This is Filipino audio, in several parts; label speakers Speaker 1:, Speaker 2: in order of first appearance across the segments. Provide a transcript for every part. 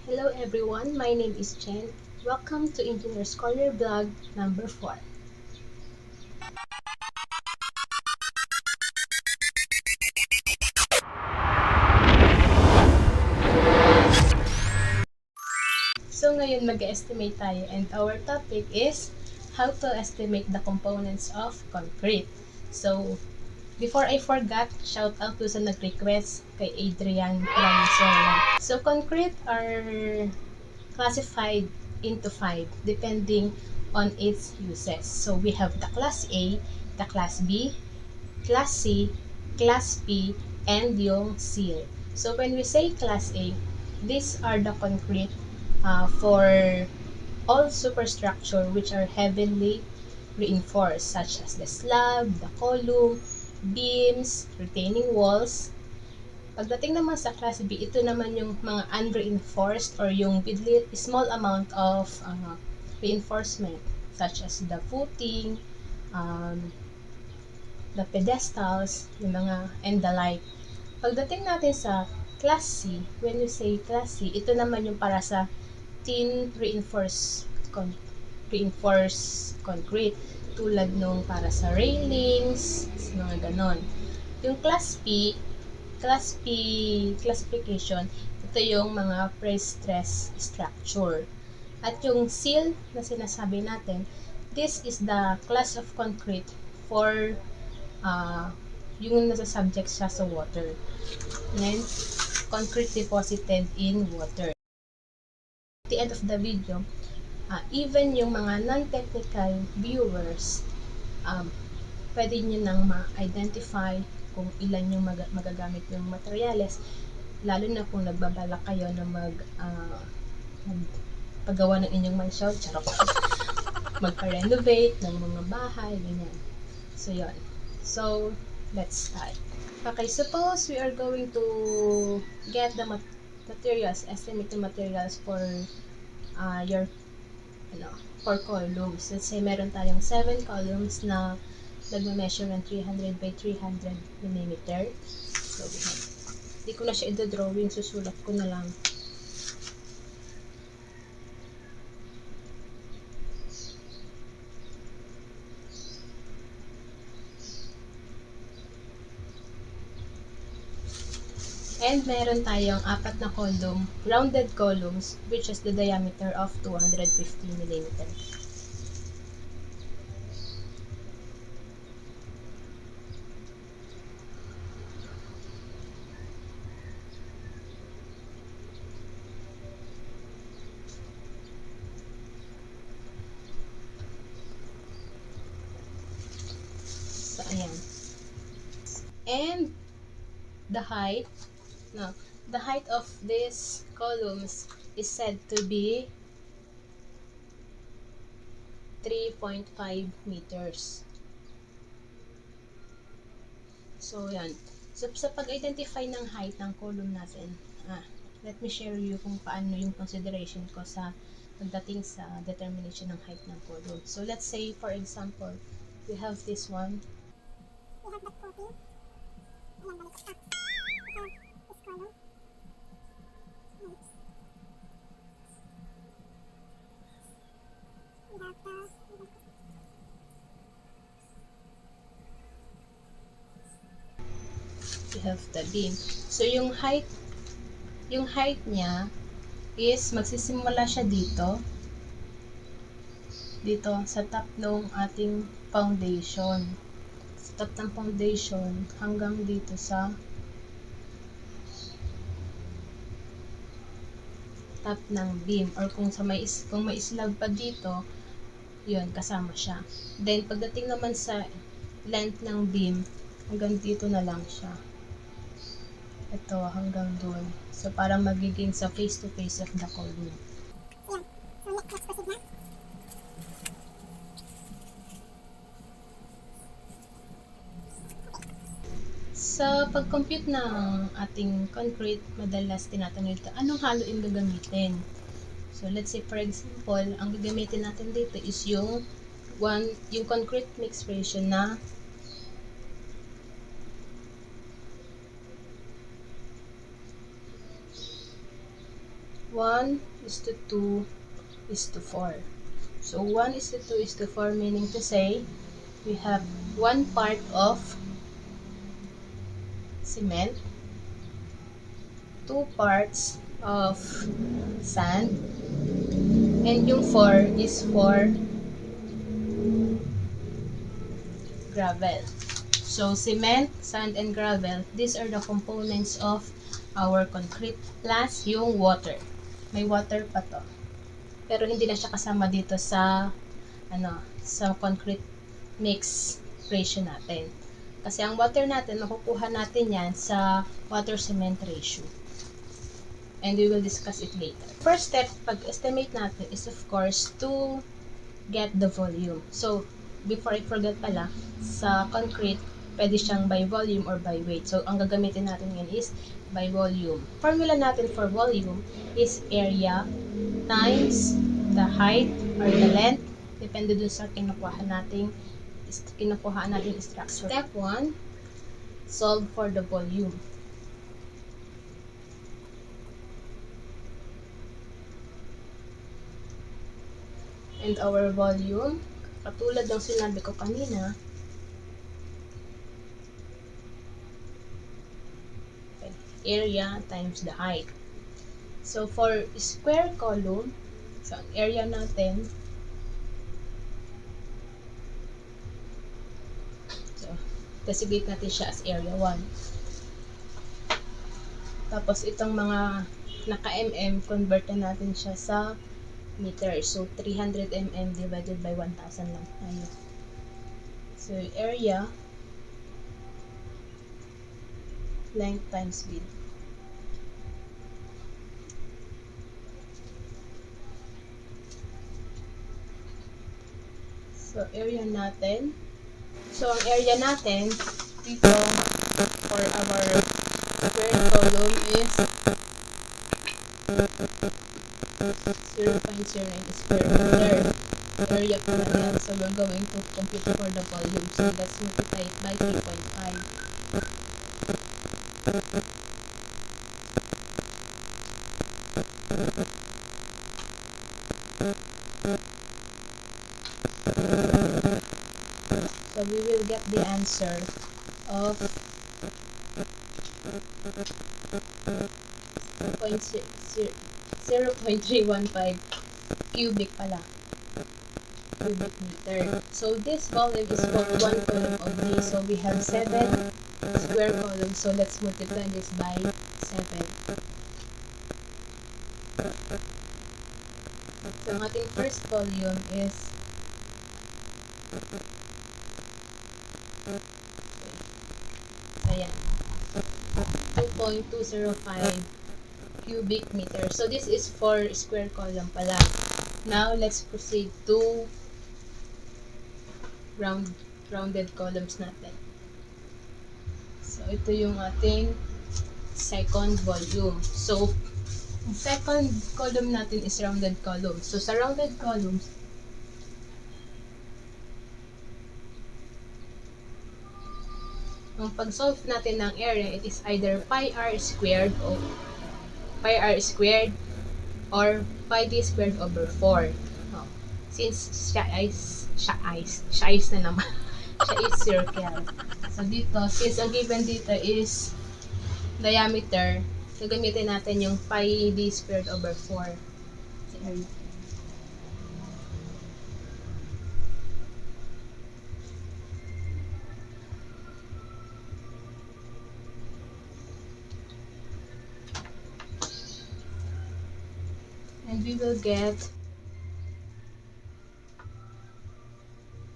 Speaker 1: Hello everyone, my name is Chen. Welcome to Engineer Scholar Blog number 4. So ngayon mag-estimate tayo and our topic is how to estimate the components of concrete. So before I forgot, shout out to sa nag-request kay Adrian Ranzola. So concrete are classified into 5 depending on its uses. So we have the class A, the class B, class C, class P, and yung seal. So when we say class A, these are the concrete for all superstructure which are heavily reinforced such as the slab, the column, beams, retaining walls. Pagdating naman sa class B, ito naman yung mga unreinforced or yung with small amount of reinforcement such as the footing, the pedestals, yung mga and the like. Pagdating natin sa class C, when you say class C, ito naman yung para sa thin reinforced concrete tulad nung para sa railings, mga ganon. Yung class P classification, ito yung mga pre-stress structure. At yung seal na sinasabi natin, this is the class of concrete for yung nasa subject siya sa water. And concrete deposited in water. At the end of the video, even yung mga non-technical viewers, pwede nyo nang ma-identify kung ilan yung magagamit yung materials, lalo na kung nagbabala kayo na magpagawa ng inyong mansion, charot, magpa-renovate ng mga bahay, ganyan. So, yun. So, let's start. Okay, suppose we are going to get the materials, estimate the materials for for columns. Let's say meron tayong 7 columns na nagme-measure ng 300 by 300 mm. So, hindi ko na siya i-drawing, susulat ko na lang. And meron tayong 4 na column, rounded columns, which is the diameter of 250 mm. So, ayan. And the height of these columns is said to be 3.5 meters. So, yan. So, sa pag-identify ng height ng column natin, let me share you kung paano yung consideration ko sa pagdating sa determination ng height ng column. So, let's say, for example, we have this one. We have that 40. Ayan, balik stop. We have this column. We have the beam. So, yung height niya is magsisimula siya dito sa top ng ating foundation. Sa top ng foundation hanggang dito sa top ng beam, or kung may slab pa dito, yun, kasama siya. Then, pagdating naman sa length ng beam, hanggang dito na lang siya. Ito, hanggang doon. So, parang magiging sa face-to-face of the column. Yan. So, let's proceed na. Sa pag-compute ng ating concrete, madalas tinatanong ito, anong haluin gagamitin? So, let's say, for example, ang gagamitin natin dito is yung concrete mix ratio na 1 1 is to 2 is to 4. So 1 is to 2 is to 4, meaning to say we have 1 part of cement, 2 parts of sand, and yung 4 is for gravel. So cement, sand, and gravel, these are the components of our concrete, plus yung water. May water pa to. Pero hindi na siya kasama dito sa sa concrete mix ratio natin. Kasi ang water natin, makukuha natin yan sa water-cement ratio. And we will discuss it later. First step, pag-estimate natin is of course to get the volume. So, before I forget pala, sa concrete, pwede siyang by volume or by weight. So, ang gagamitin natin ngayon is by volume. Formula natin for volume is area times the height or the length. Depende dun sa kinukuha nating structure. Step 1, solve for the volume. And our volume, katulad ng sinabi ko kanina, area times the height. So, for square column, so ang area natin, so, designate natin siya as area 1. Tapos, itong mga naka-mm, convert na natin siya sa meter. So, 300 mm divided by 1,000 lang tayo. So, area, length times width. So, area natin. So, ang area natin dito for our square column is 0.09 square meter. Area pala yan. So, we're going to compute for the volume. So, let's multiply it by 3.5. So, we will get the answer of 0.315 cubic pala. Cubic meter. So, this volume is for 1 column only. So, we have 7 square columns. So, let's multiply this by 7. So, ang ating first volume is ayan, 2.205 cubic meter. So, this is for square column pala. Now, let's proceed to rounded columns natin. So, ito yung ating second volume. So, ang second column natin is rounded column. So, sa rounded columns, ang pag-solve natin ng area, it is either pi r squared or pi d squared over 4. Oh, since siya is na naman. Siya is circle. So, dito, since ang given dito is diameter, so gamitin natin yung pi d squared over 4 sa area. And we will get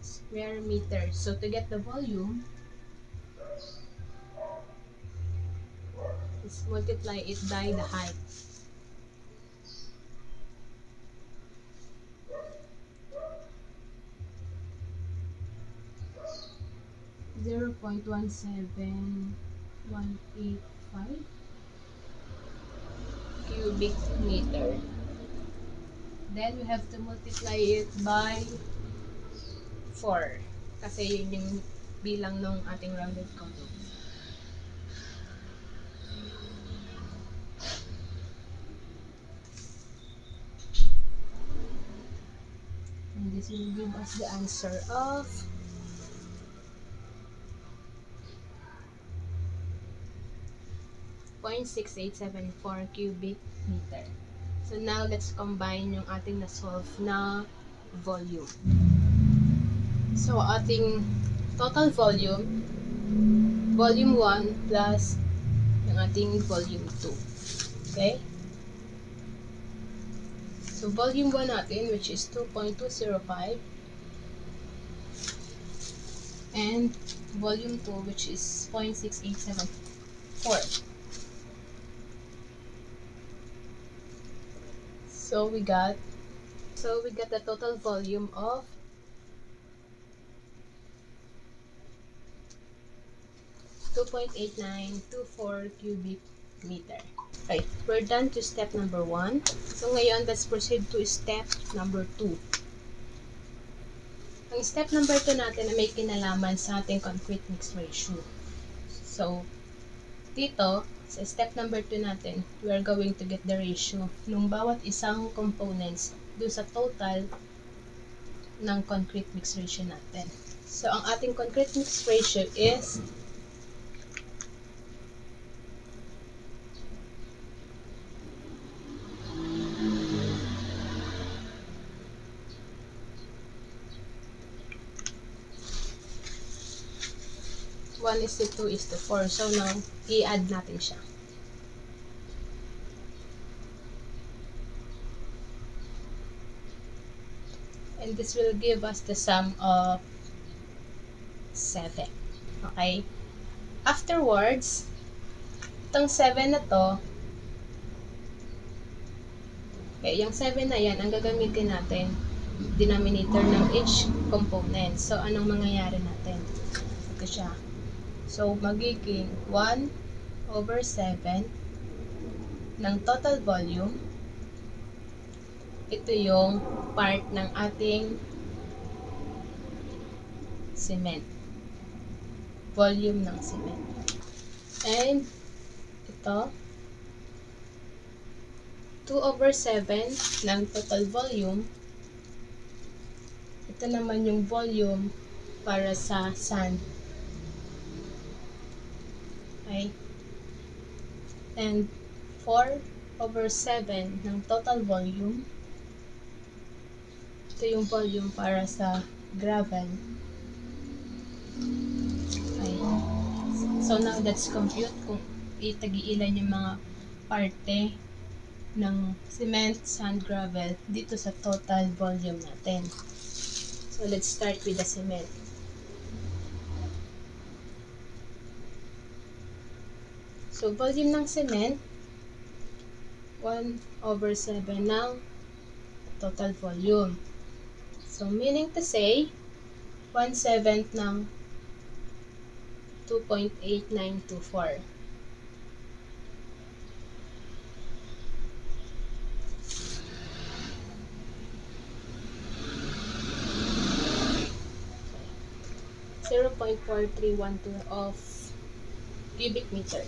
Speaker 1: square meters. So, to get the volume, let's multiply it by the height. Zero 0.17185 cubic meter. Then, we have to multiply it by 4. Kasi yun yung bilang ng ating rounded column. this will give us the answer of 0.6874 cubic meter. So now, let's combine yung ating na-solve na volume. So, ating total volume, volume 1 plus yung ating volume 2. Okay? So, volume 1 natin, which is 2.205. And volume 2, which is 0.6874. So we got the total volume of 2.8924 cubic meter. Right, we're done to step number 1. So ngayon, let's proceed to step number 2. Ang step number 2 natin na may kinalaman sa ating concrete mix ratio. So, dito, sa step number 2 natin, we are going to get the ratio ng bawat isang components do sa total ng concrete mix ratio natin. So, ang ating concrete mix ratio is 1:2:4. So, now, i-add natin siya. And this will give us the sum of 7. Okay? Afterwards, itong 7 na to, okay, yung 7 na yan, ang gagamitin natin, denominator ng each component. So, anong mangyayari natin? Ito siya. So, magiging 1/7 ng total volume. Ito yung part ng ating cement. Volume ng cement. And, ito, 2/7 ng total volume. Ito naman yung volume para sa sand. Okay? And 4/7 ng total volume. Ito yung volume para sa gravel. Okay. So now, let's compute kung itagi-ilan yung mga parte ng cement, sand, gravel dito sa total volume natin. So let's start with the cement. So, volume ng cement, 1/7 ng total volume. So, meaning to say, 1/7 ng 2.8924. Okay. 0.4312 of cubic meter.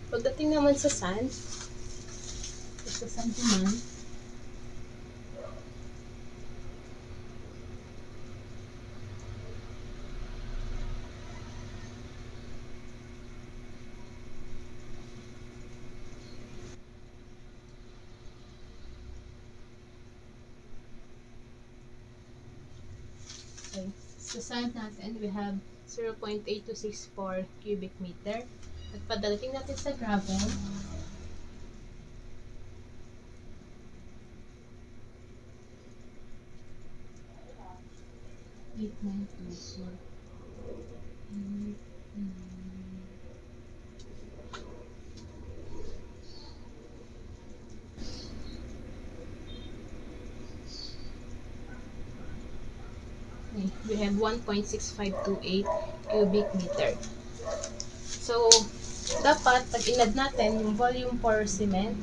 Speaker 1: Pagdating naman sa sand naman, okay, sa sand natin, we have 0.8264 cubic meter. At pagdating natin sa gravel, we have 1.6528 cubic meter. So, dapat, pag inad natin yung volume for cement,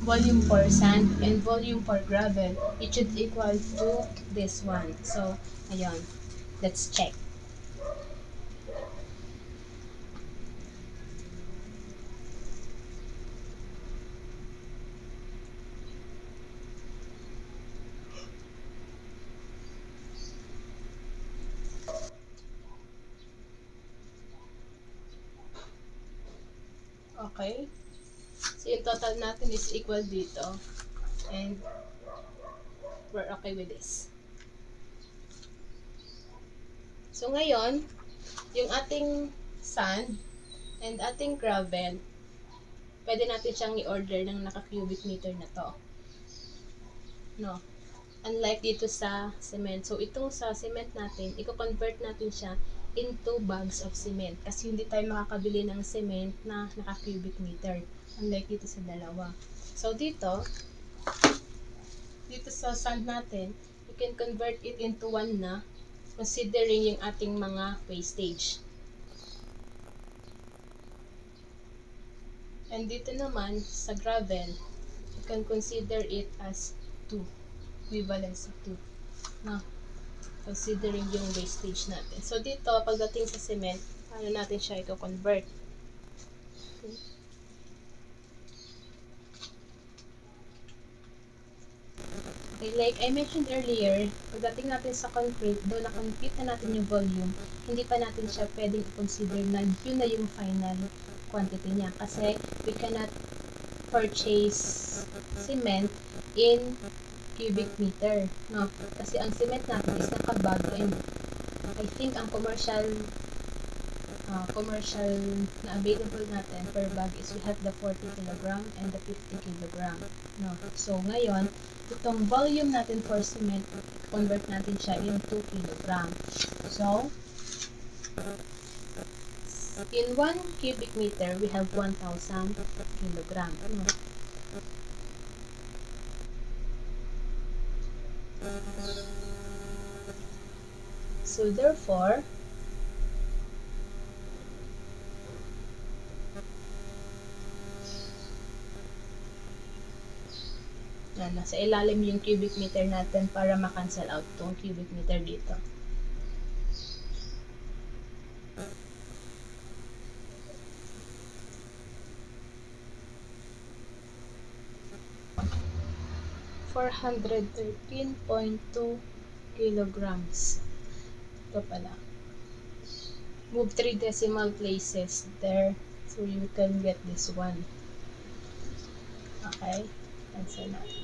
Speaker 1: volume for sand, and volume for gravel, it should equal to this one. So, ayun. Let's check. Okay? So, yung total natin is equal dito. And we're okay with this. So, ngayon, yung ating sand and ating gravel, pwede natin siyang i-order ng naka-cubic meter na to. No? Unlike dito sa cement. So, itong sa cement natin, i-convert natin siya into bags of cement. Kasi hindi tayo makakabili ng cement na naka-cubic meter. Unlike dito sa dalawa. So, dito sa sand natin, you can convert it into one na considering yung ating mga wastage. And dito naman, sa gravel, you can consider it as 2. Equivalence of 2. No? Considering yung wastage natin. So, dito, pagdating sa cement, paano natin siya i-convert? Okay, like I mentioned earlier, pagdating natin sa concrete, doon na-compute na natin yung volume, hindi pa natin siya pwedeng i-consider na yun na yung final quantity niya. Kasi we cannot purchase cement in cubic meter. No? Kasi ang cement natin is nakabag and I think ang commercial na available natin per bag is we have the 40 kg and the 50 kg. No? So, ngayon, itong volume natin for cement, convert natin siya into kg. So, in 1 cubic meter, we have 1,000 kg. No? So, therefore, nasa ilalim yung cubic meter natin para ma-cancel out tong cubic meter dito. $413.2 kilograms. Ito pala. Move 3 decimal places there so you can get this one. Okay? Cancel natin.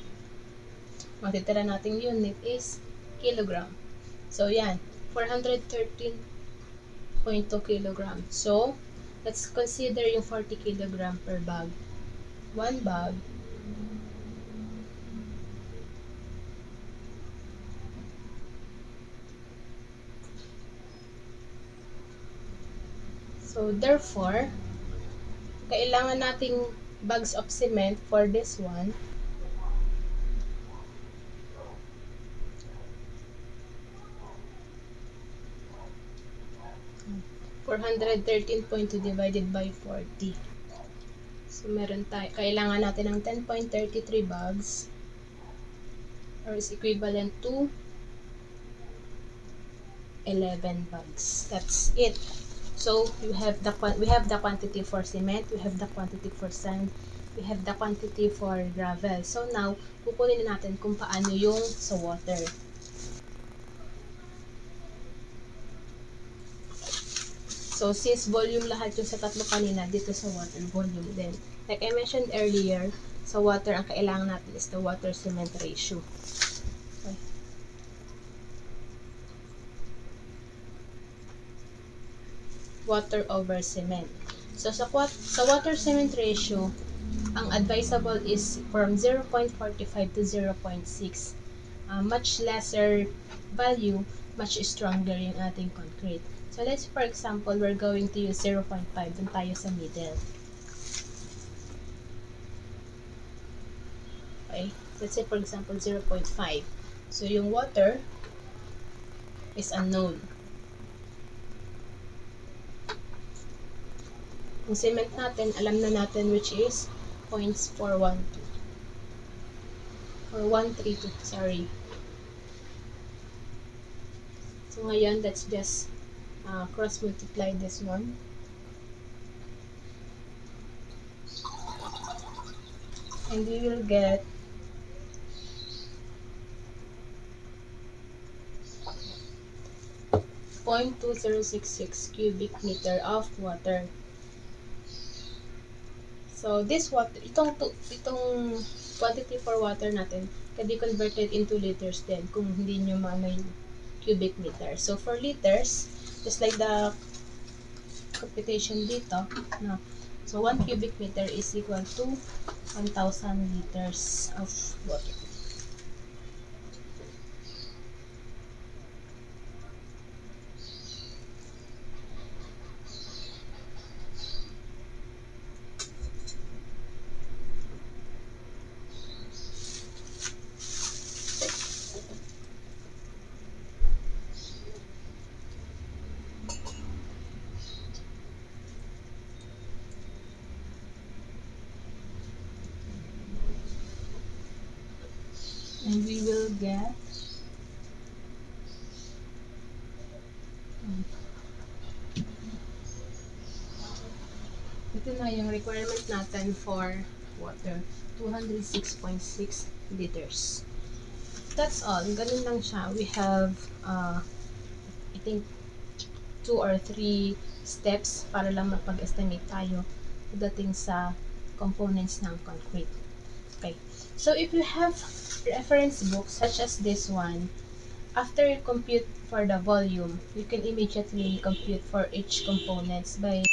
Speaker 1: Matitira nating unit is kilogram. So, yan. 413.2 kilogram. So, let's consider yung 40 kilogram per bag. One bag. So, therefore, kailangan nating bags of cement for this one. $413.2 divided by 40. So, meron tayo, kailangan natin ng 10.33 bags or is equivalent to 11 bags. That's it. So, we have the quantity for cement, we have the quantity for sand, we have the quantity for gravel. So, now, kukunin na natin kung paano yung sa water. So, since volume lahat yung sa tatlo kanina, dito sa water, volume din. Like I mentioned earlier, sa water, ang kailangan natin is the water-cement ratio. Okay. Water over cement. So, sa water-cement ratio, ang advisable is from 0.45 to 0.6. Much lesser value, much stronger yung ating concrete. So, let's for example, we're going to use 0.5. Dun tayo sa middle. Okay? Let's say for example, 0.5. So, yung water is unknown. Yung cement natin, alam na natin which is 0.412. Or 132, sorry. So, ngayon, let's just cross-multiply this one. And we will get 0.2066 cubic meter of water. So this water, itong quantity for water natin can be converted into liters din kung hindi nyo maano yung cubic meter. So for liters, just like the computation dito, no? So 1 cubic meter is equal to 1,000 liters of water. And we will get ito na yung requirement natin for water, 206.6 liters. That's all. Ganun lang siya. We have I think 2 or 3 steps para lang mapag-estimate tayo pagdating sa components ng concrete. Okay. So if you have reference books such as this one, after you compute for the volume, you can immediately compute for each components by